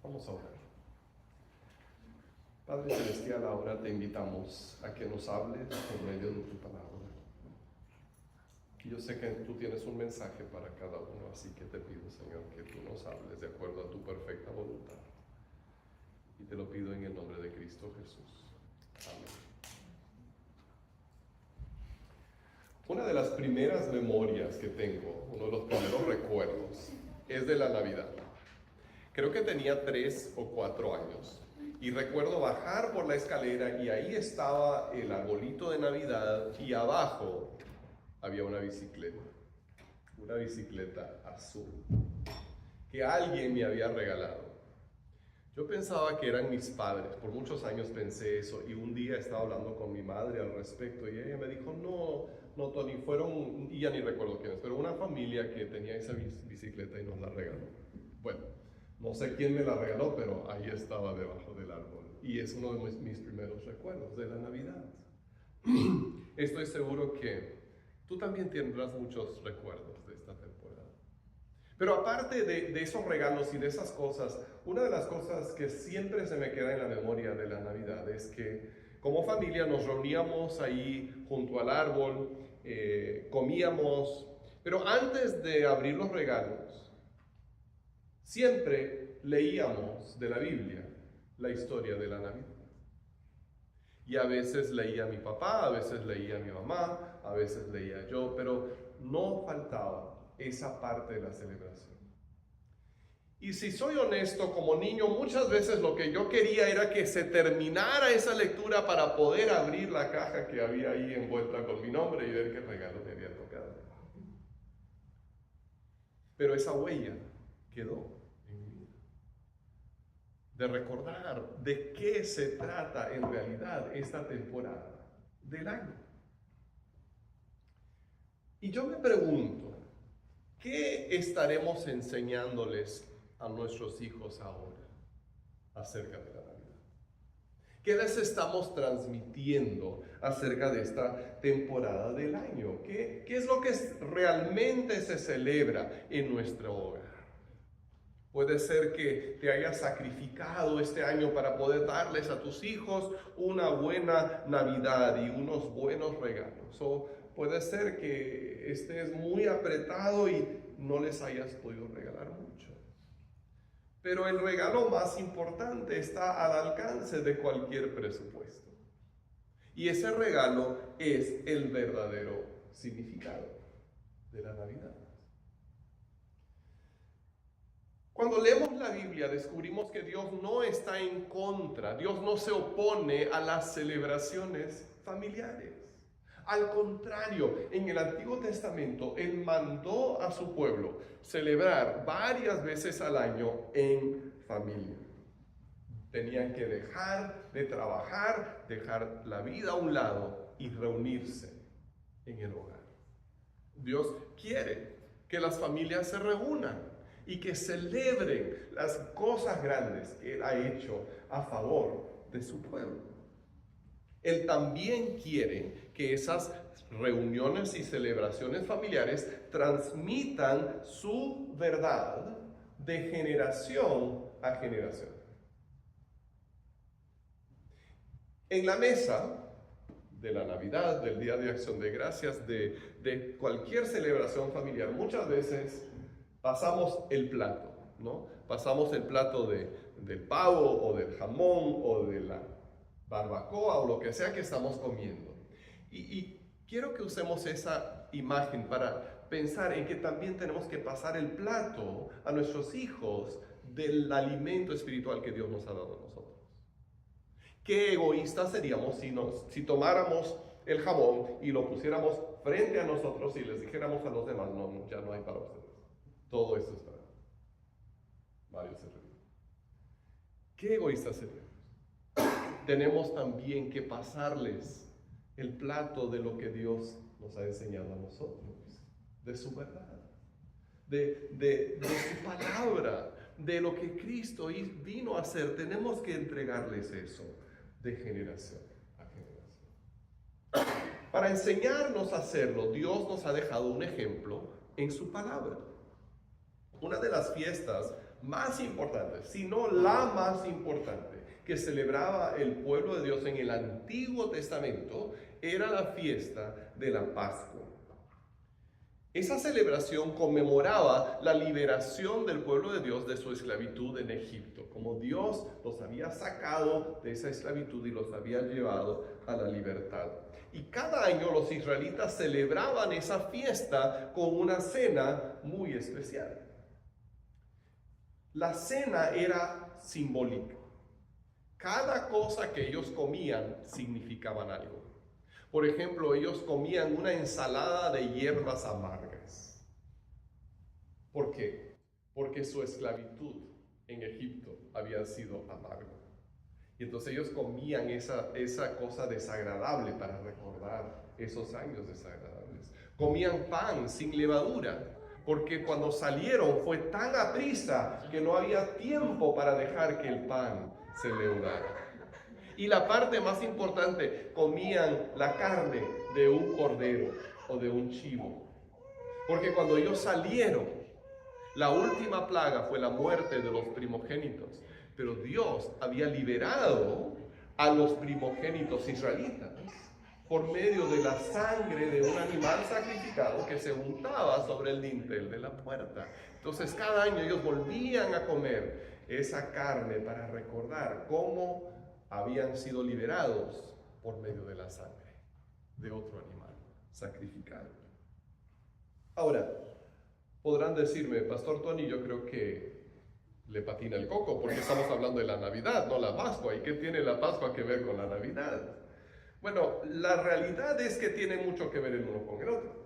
Vamos a orar. Padre Celestial, ahora te invitamos a que nos hables por medio de tu palabra. Yo sé que tú tienes un mensaje para cada uno, así que te pido, Señor, que tú nos hables de acuerdo a tu perfecta voluntad. Y te lo pido en el nombre de Cristo Jesús. Amén. Una de las primeras memorias que tengo, uno de los primeros recuerdos, es de la Navidad. Creo que tenía 3 o 4 años. Y recuerdo bajar por la escalera y ahí estaba el arbolito de Navidad y abajo había una bicicleta azul, que alguien me había regalado. Yo pensaba que eran mis padres, por muchos años pensé eso, y un día estaba hablando con mi madre al respecto, y ella me dijo, no, Tony, fueron, y ya ni recuerdo quiénes, pero una familia que tenía esa bicicleta y nos la regaló. Bueno, no sé quién me la regaló, pero ahí estaba debajo del árbol, y es uno de mis primeros recuerdos de la Navidad. Estoy seguro que tú también tendrás muchos recuerdos de esta temporada. Pero aparte de esos regalos y de esas cosas, una de las cosas que siempre se me queda en la memoria de la Navidad es que como familia nos reuníamos ahí junto al árbol, comíamos, pero antes de abrir los regalos, siempre leíamos de la Biblia la historia de la Navidad. Y a veces leía mi papá, a veces leía mi mamá, a veces leía yo, pero no faltaba esa parte de la celebración. Y si soy honesto, como niño, muchas veces lo que yo quería era que se terminara esa lectura para poder abrir la caja que había ahí envuelta con mi nombre y ver qué regalo me había tocado. Pero esa huella quedó en mi vida. De recordar de qué se trata en realidad esta temporada del año. Y yo me pregunto, ¿qué estaremos enseñándoles a nuestros hijos ahora acerca de la Navidad? ¿Qué les estamos transmitiendo acerca de esta temporada del año? ¿Qué es lo que realmente se celebra en nuestro hogar? Puede ser que te hayas sacrificado este año para poder darles a tus hijos una buena Navidad y unos buenos regalos. O puede ser que estés muy apretado y no les hayas podido regalar mucho. Pero el regalo más importante está al alcance de cualquier presupuesto. Y ese regalo es el verdadero significado de la Navidad. Cuando leemos la Biblia descubrimos que Dios no está en contra, Dios no se opone a las celebraciones familiares. Al contrario, en el Antiguo Testamento, Él mandó a su pueblo celebrar varias veces al año en familia. Tenían que dejar de trabajar, dejar la vida a un lado y reunirse en el hogar. Dios quiere que las familias se reúnan y que celebren las cosas grandes que Él ha hecho a favor de su pueblo. Él también quiere que esas reuniones y celebraciones familiares transmitan su verdad de generación a generación. En la mesa de la Navidad, del Día de Acción de Gracias, de cualquier celebración familiar, muchas veces pasamos el plato, ¿no? Pasamos el plato del pavo o del jamón o de la barbacoa o lo que sea que estamos comiendo. Y quiero que usemos esa imagen para pensar en que también tenemos que pasar el plato a nuestros hijos del alimento espiritual que Dios nos ha dado a nosotros. Qué egoístas seríamos si tomáramos el jamón y lo pusiéramos frente a nosotros y les dijéramos a los demás, no, ya no hay para ustedes. Todo esto es para varios se ríen. Qué egoístas seríamos. Tenemos también que pasarles el plato de lo que Dios nos ha enseñado a nosotros, de su verdad, de su palabra, de lo que Cristo vino a hacer. Tenemos que entregarles eso de generación a generación. Para enseñarnos a hacerlo, Dios nos ha dejado un ejemplo en su palabra. Una de las fiestas más importante, si no la más importante, que celebraba el pueblo de Dios en el Antiguo Testamento, era la fiesta de la Pascua. Esa celebración conmemoraba la liberación del pueblo de Dios de su esclavitud en Egipto, como Dios los había sacado de esa esclavitud y los había llevado a la libertad. Y cada año los israelitas celebraban esa fiesta con una cena muy especial. La cena era simbólica. Cada cosa que ellos comían significaban algo. Por ejemplo, ellos comían una ensalada de hierbas amargas. ¿Por qué? Porque su esclavitud en Egipto había sido amarga. Y entonces ellos comían esa cosa desagradable para recordar esos años desagradables. Comían pan sin levadura, porque cuando salieron fue tan aprisa que no había tiempo para dejar que el pan se leudara. Y la parte más importante, comían la carne de un cordero o de un chivo. Porque cuando ellos salieron, la última plaga fue la muerte de los primogénitos. Pero Dios había liberado a los primogénitos israelitas por medio de la sangre de un animal sacrificado que se untaba sobre el dintel de la puerta. Entonces cada año ellos volvían a comer esa carne para recordar cómo habían sido liberados por medio de la sangre de otro animal sacrificado. Ahora, podrán decirme, Pastor Tony, yo creo que le patina el coco porque estamos hablando de la Navidad, no la Pascua. ¿Y qué tiene la Pascua que ver con la Navidad? Bueno, la realidad es que tiene mucho que ver el uno con el otro.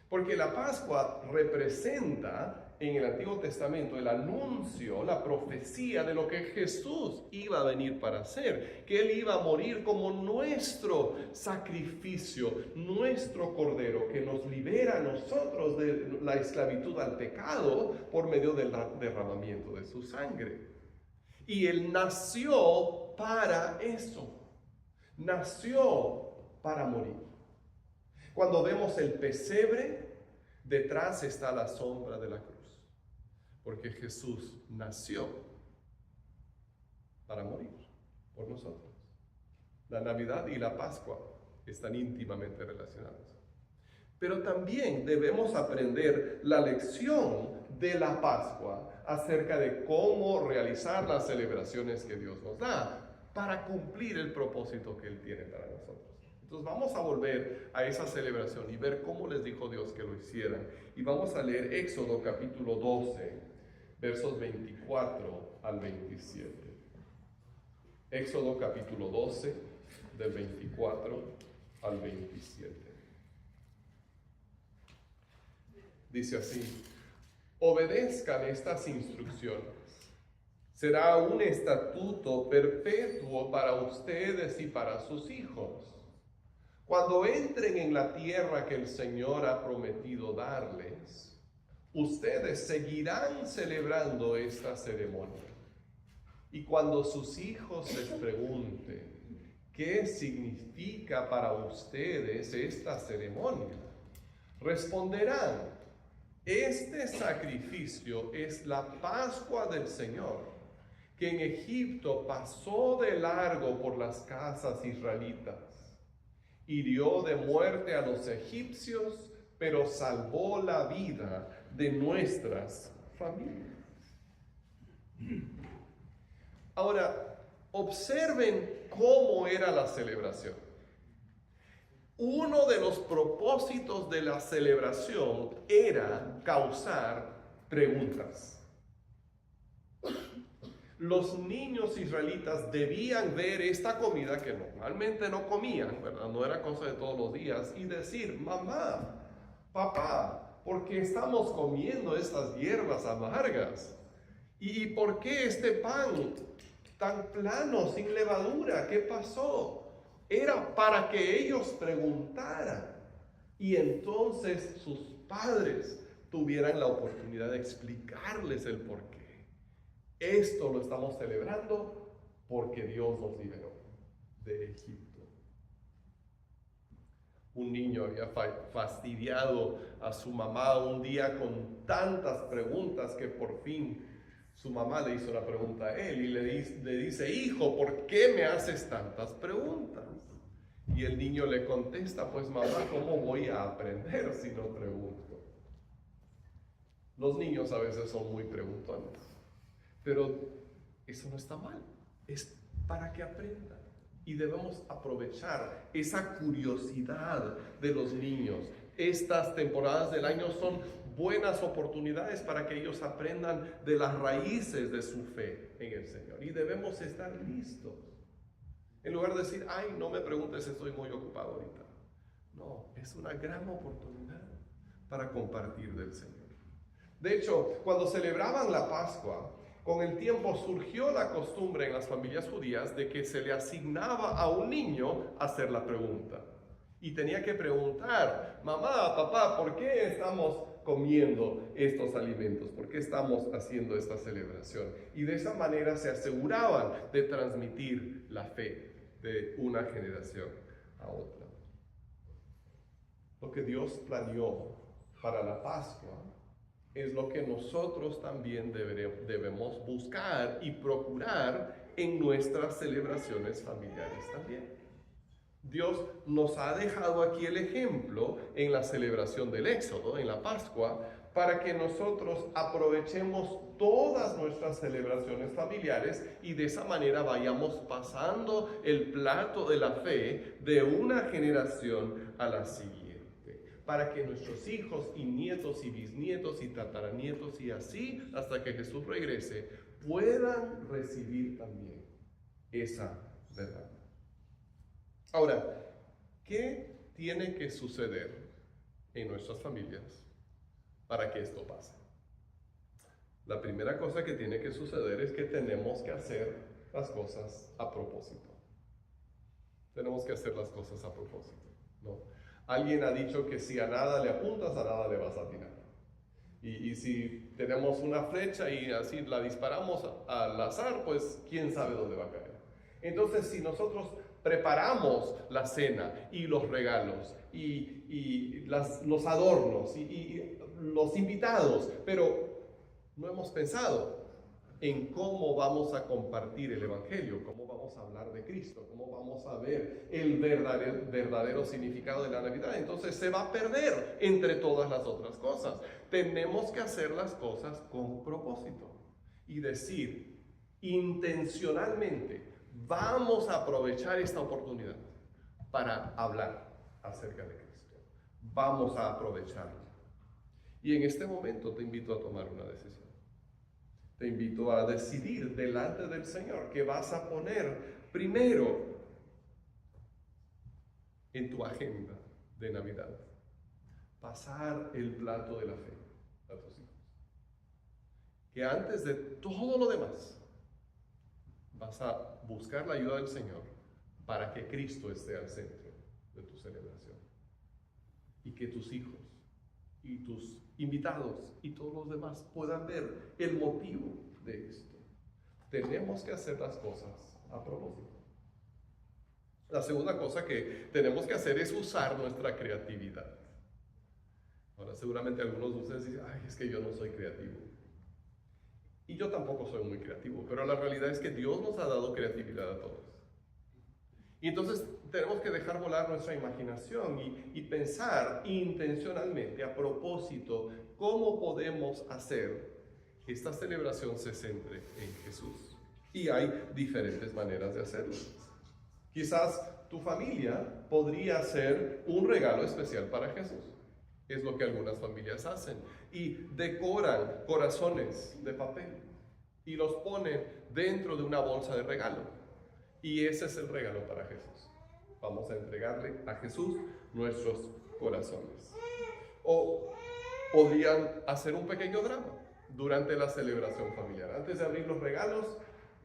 Porque la Pascua representa en el Antiguo Testamento el anuncio, la profecía de lo que Jesús iba a venir para hacer, que Él iba a morir como nuestro sacrificio, nuestro cordero, que nos libera a nosotros de la esclavitud al pecado por medio del derramamiento de su sangre. Y Él nació para eso, nació para morir. Cuando vemos el pesebre, detrás está la sombra de la cruz. Porque Jesús nació para morir por nosotros. La Navidad y la Pascua están íntimamente relacionadas. Pero también debemos aprender la lección de la Pascua acerca de cómo realizar las celebraciones que Dios nos da para cumplir el propósito que Él tiene para nosotros. Entonces vamos a volver a esa celebración y ver cómo les dijo Dios que lo hicieran. Y vamos a leer Éxodo capítulo 12, versos 24 al 27. Éxodo capítulo 12, del 24 al 27. Dice así: obedezcan estas instrucciones. Será un estatuto perpetuo para ustedes y para sus hijos. Cuando entren en la tierra que el Señor ha prometido darles, ustedes seguirán celebrando esta ceremonia. Y cuando sus hijos les pregunten qué significa para ustedes esta ceremonia, responderán: este sacrificio es la Pascua del Señor, que en Egipto pasó de largo por las casas israelitas. Hirió de muerte a los egipcios, pero salvó la vida de nuestras familias. Ahora, observen cómo era la celebración. Uno de los propósitos de la celebración era causar preguntas. Los niños israelitas debían ver esta comida que normalmente no comían, ¿verdad? No era cosa de todos los días, y decir: mamá, papá, ¿por qué estamos comiendo estas hierbas amargas? ¿Y por qué este pan tan plano, sin levadura? ¿Qué pasó? Era para que ellos preguntaran, y entonces sus padres tuvieran la oportunidad de explicarles el porqué. Esto lo estamos celebrando porque Dios nos liberó de Egipto. Un niño había fastidiado a su mamá un día con tantas preguntas que por fin Su mamá le hizo una pregunta a él y le dice, hijo, ¿por qué me haces tantas preguntas? Y el niño le contesta, pues mamá, ¿cómo voy a aprender si no pregunto? Los niños a veces son muy preguntones, pero eso no está mal, es para que aprendan. Y debemos aprovechar esa curiosidad de los niños. Estas temporadas del año son buenas oportunidades para que ellos aprendan de las raíces de su fe en el Señor. Y debemos estar listos. En lugar de decir, ay, no me preguntes, estoy muy ocupado ahorita. No, es una gran oportunidad para compartir del Señor. De hecho, cuando celebraban la Pascua, con el tiempo surgió la costumbre en las familias judías de que se le asignaba a un niño hacer la pregunta. Y tenía que preguntar, mamá, papá, ¿por qué estamos comiendo estos alimentos? ¿Por qué estamos haciendo esta celebración? Y de esa manera se aseguraban de transmitir la fe de una generación a otra. Lo que Dios planeó para la Pascua es lo que nosotros también debemos buscar y procurar en nuestras celebraciones familiares también. Dios nos ha dejado aquí el ejemplo en la celebración del Éxodo, en la Pascua, para que nosotros aprovechemos todas nuestras celebraciones familiares y de esa manera vayamos pasando el plato de la fe de una generación a la siguiente, para que nuestros hijos y nietos y bisnietos y tataranietos y así hasta que Jesús regrese puedan recibir también esa verdad. Ahora, ¿qué tiene que suceder en nuestras familias para que esto pase? La primera cosa que tiene que suceder es que tenemos que hacer las cosas a propósito. Tenemos que hacer las cosas a propósito, ¿no? Alguien ha dicho que si a nada le apuntas, a nada le vas a atinar. Y si tenemos una flecha y así la disparamos al azar, pues quién sabe dónde va a caer. Entonces, si nosotros preparamos la cena y los regalos y los adornos y los invitados, pero no hemos pensado en cómo vamos a compartir el Evangelio, cómo vamos a hablar de Cristo, cómo vamos a ver el verdadero significado de la Navidad. Entonces se va a perder entre todas las otras cosas. Tenemos que hacer las cosas con propósito y decir intencionalmente, vamos a aprovechar esta oportunidad para hablar acerca de Cristo. Vamos a aprovecharlo. Y en este momento te invito a tomar una decisión. Te invito a decidir delante del Señor que vas a poner primero en tu agenda de Navidad. Pasar el plato de la fe a tus hijos. Que antes de todo lo demás, vas a buscar la ayuda del Señor para que Cristo esté al centro de tu celebración. Y que tus hijos y tus invitados y todos los demás puedan ver el motivo de esto. Tenemos que hacer las cosas a propósito. La segunda cosa que tenemos que hacer es usar nuestra creatividad. Ahora, seguramente algunos de ustedes dicen, ay, es que yo no soy creativo. Y yo tampoco soy muy creativo, pero la realidad es que Dios nos ha dado creatividad a todos. Y entonces tenemos que dejar volar nuestra imaginación y pensar intencionalmente, a propósito, cómo podemos hacer que esta celebración se centre en Jesús. Y hay diferentes maneras de hacerlo. Quizás tu familia podría hacer un regalo especial para Jesús. Es lo que algunas familias hacen. Y decoran corazones de papel y los ponen dentro de una bolsa de regalo. Y ese es el regalo para Jesús. Vamos a entregarle a Jesús nuestros corazones. O podrían hacer un pequeño drama durante la celebración familiar. Antes de abrir los regalos,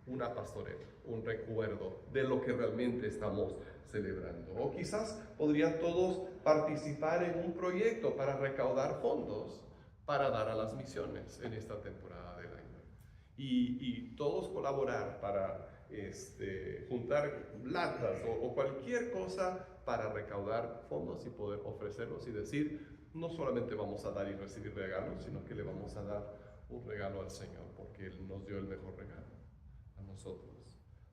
una pastorela, un recuerdo de lo que realmente estamos celebrando. O quizás podrían todos participar en un proyecto para recaudar fondos para dar a las misiones en esta temporada del año. Y todos colaborar para juntar latas o cualquier cosa para recaudar fondos y poder ofrecerlos y decir, no solamente vamos a dar y recibir regalos, sino que le vamos a dar un regalo al Señor, porque Él nos dio el mejor regalo a nosotros.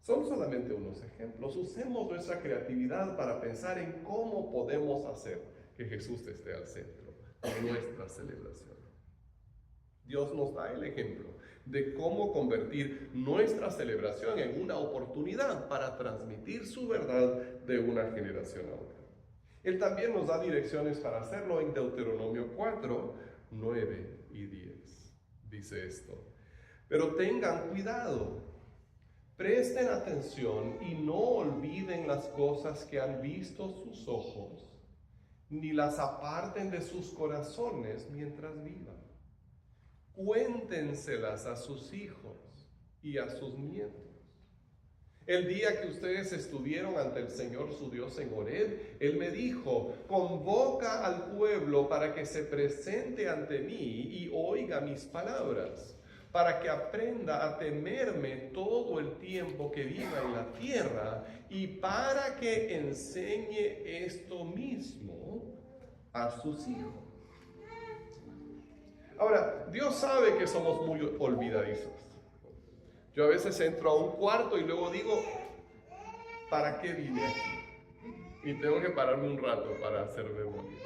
Son solamente unos ejemplos. Usemos nuestra creatividad para pensar en cómo podemos hacer que Jesús esté al centro de nuestra celebración. Dios nos da el ejemplo de cómo convertir nuestra celebración en una oportunidad para transmitir su verdad de una generación a otra. Él también nos da direcciones para hacerlo en Deuteronomio 4, 9 y 10. Dice esto: pero tengan cuidado, presten atención y no olviden las cosas que han visto sus ojos, ni las aparten de sus corazones mientras vivan. Cuéntenselas a sus hijos y a sus nietos. El día que ustedes estuvieron ante el Señor su Dios en Horeb, Él me dijo: convoca al pueblo para que se presente ante mí y oiga mis palabras, para que aprenda a temerme todo el tiempo que viva en la tierra y para que enseñe esto mismo a sus hijos. Ahora, Dios sabe que somos muy olvidadizos. Yo a veces entro a un cuarto y luego digo: ¿para qué vine aquí? Y tengo que pararme un rato para hacer memoria.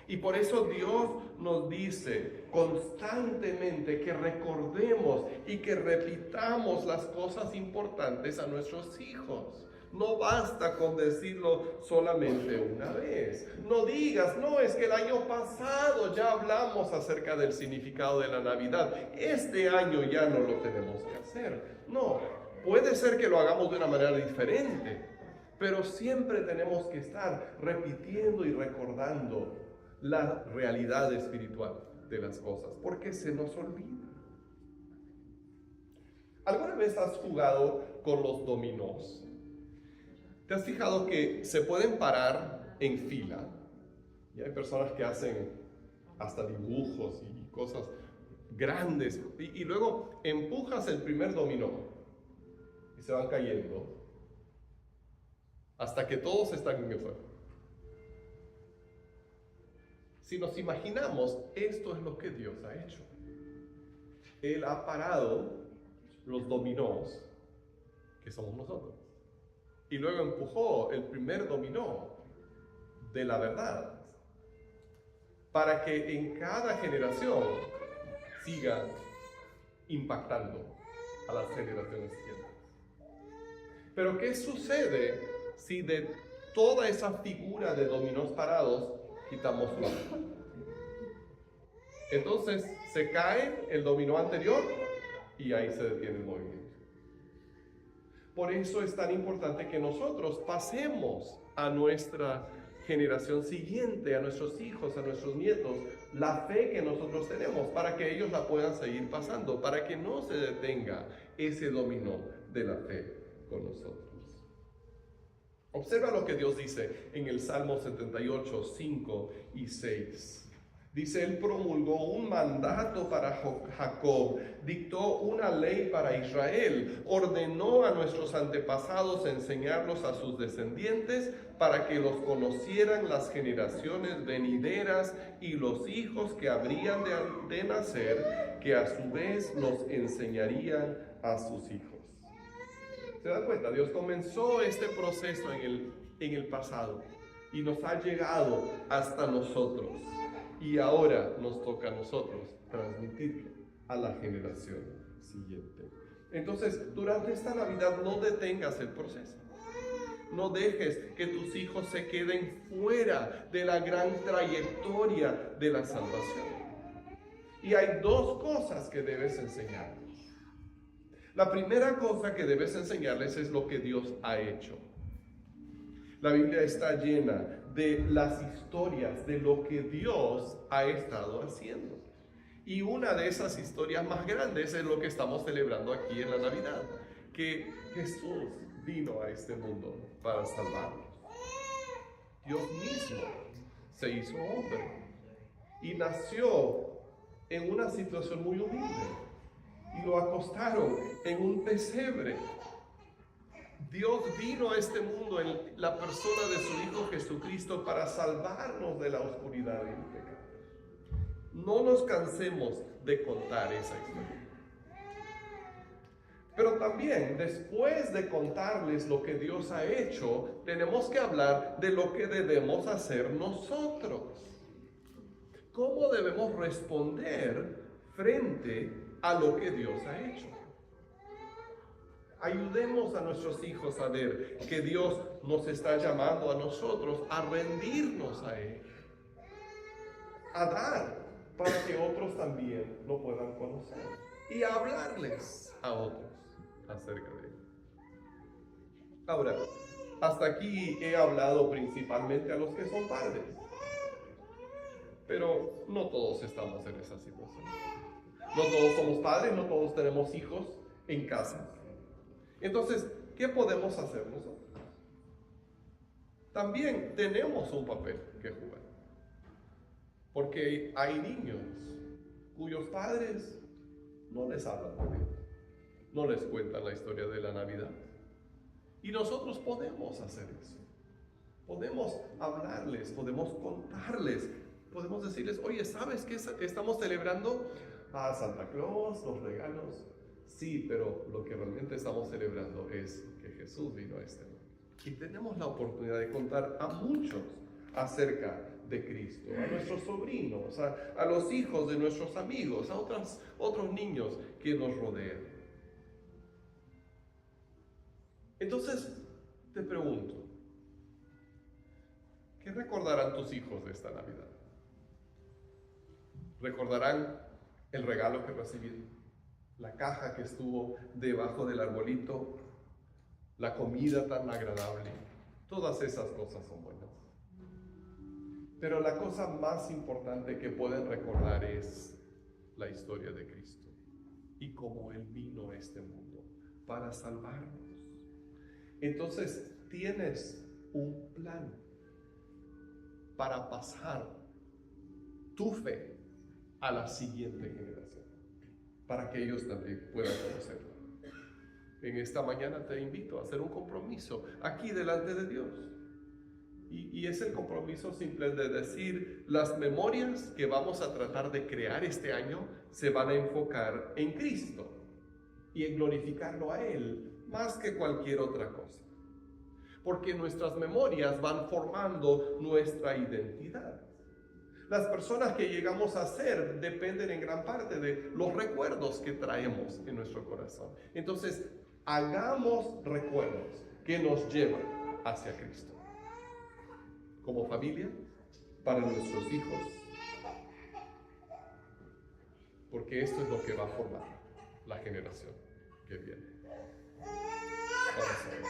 Y por eso Dios nos dice constantemente que recordemos y que repitamos las cosas importantes a nuestros hijos. No basta con decirlo solamente una vez. No digas: no, es que el año pasado ya hablamos acerca del significado de la Navidad. Este año ya no lo tenemos que hacer. No, puede ser que lo hagamos de una manera diferente, pero siempre tenemos que estar repitiendo y recordando la realidad espiritual de las cosas, porque se nos olvida. ¿Alguna vez has jugado con los dominós? ¿Te has fijado que se pueden parar en fila? Y hay personas que hacen hasta dibujos y cosas grandes, y luego empujas el primer dominó y se van cayendo hasta que todos están en el suelo. Si nos imaginamos, esto es lo que Dios ha hecho. Él ha parado los dominós, que somos nosotros, y luego empujó el primer dominó de la verdad, para que en cada generación siga impactando a las generaciones siguientes. Pero ¿qué sucede si de toda esa figura de dominós parados quitamos uno? Entonces se cae el dominó anterior y ahí se detiene el movimiento. Por eso es tan importante que nosotros pasemos a nuestra generación siguiente, a nuestros hijos, a nuestros nietos, la fe que nosotros tenemos, para que ellos la puedan seguir pasando, para que no se detenga ese dominó de la fe con nosotros. Observa lo que Dios dice en el Salmo 78, 5 y 6. Dice: Él promulgó un mandato para Jacob, dictó una ley para Israel, ordenó a nuestros antepasados enseñarlos a sus descendientes para que los conocieran las generaciones venideras y los hijos que habrían de nacer, que a su vez los enseñarían a sus hijos. ¿Se dan cuenta? Dios comenzó este proceso en el pasado y nos ha llegado hasta nosotros. Y ahora nos toca a nosotros transmitirlo a la generación siguiente. Entonces, durante esta Navidad no detengas el proceso. No dejes que tus hijos se queden fuera de la gran trayectoria de la salvación. Y hay dos cosas que debes enseñarles. La primera cosa que debes enseñarles es lo que Dios ha hecho. La Biblia está llena de las historias de lo que Dios ha estado haciendo. Y una de esas historias más grandes es lo que estamos celebrando aquí en la Navidad, que Jesús vino a este mundo para salvarnos. Dios mismo se hizo hombre y nació en una situación muy humilde y lo acostaron en un pesebre. Dios vino a este mundo en la persona de su Hijo Jesucristo para salvarnos de la oscuridad y el pecado. No nos cansemos de contar esa historia. Pero también, después de contarles lo que Dios ha hecho, tenemos que hablar de lo que debemos hacer nosotros. ¿Cómo debemos responder frente a lo que Dios ha hecho? Ayudemos a nuestros hijos a ver que Dios nos está llamando a nosotros a rendirnos a Él, a dar para que otros también lo puedan conocer y a hablarles a otros acerca de Él. Ahora, hasta aquí he hablado principalmente a los que son padres, pero no todos estamos en esa situación. No todos somos padres, no todos tenemos hijos en casa. Entonces, ¿qué podemos hacer nosotros? También tenemos un papel que jugar. Porque hay niños cuyos padres no les hablan de Dios, no les cuentan la historia de la Navidad. Y nosotros podemos hacer eso. Podemos hablarles, podemos contarles, podemos decirles, oye, ¿sabes qué estamos celebrando? A Santa Claus, los regalos. Sí, pero lo que realmente estamos celebrando es que Jesús vino a este mundo. Y tenemos la oportunidad de contar a muchos acerca de Cristo, a nuestros sobrinos, a los hijos de nuestros amigos, a otros niños que nos rodean. Entonces, te pregunto, ¿qué recordarán tus hijos de esta Navidad? ¿Recordarán el regalo que recibieron? La caja que estuvo debajo del arbolito, la comida tan agradable? Todas esas cosas son buenas. Pero la cosa más importante que pueden recordar es la historia de Cristo y cómo Él vino a este mundo para salvarnos. Entonces, tienes un plan para pasar tu fe a la siguiente generación, para que ellos también puedan conocerlo. En esta mañana te invito a hacer un compromiso aquí delante de Dios. Y es el compromiso simple de decir, las memorias que vamos a tratar de crear este año se van a enfocar en Cristo y en glorificarlo a Él más que cualquier otra cosa. Porque nuestras memorias van formando nuestra identidad. Las personas que llegamos a ser dependen en gran parte de los recuerdos que traemos en nuestro corazón. Entonces, hagamos recuerdos que nos llevan hacia Cristo. Como familia, para nuestros hijos. Porque esto es lo que va a formar la generación que viene. Vamos a ver.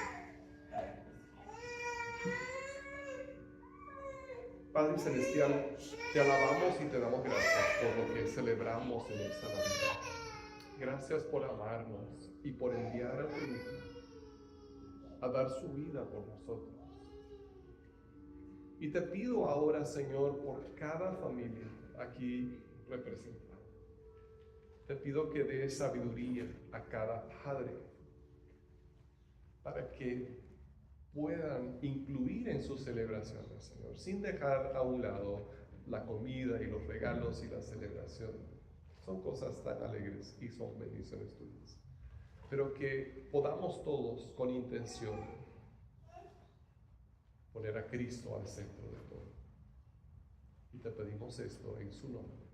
Padre Celestial, te alabamos y te damos gracias por lo que celebramos en esta Navidad. Gracias por amarnos y por enviar a tu Hijo a dar su vida por nosotros. Y te pido ahora, Señor, por cada familia aquí representada. Te pido que des sabiduría a cada padre para que puedan incluir en sus celebraciones, Señor, sin dejar a un lado la comida y los regalos y la celebración. Son cosas tan alegres y son bendiciones tuyas. Pero que podamos todos con intención poner a Cristo al centro de todo. Y te pedimos esto en su nombre.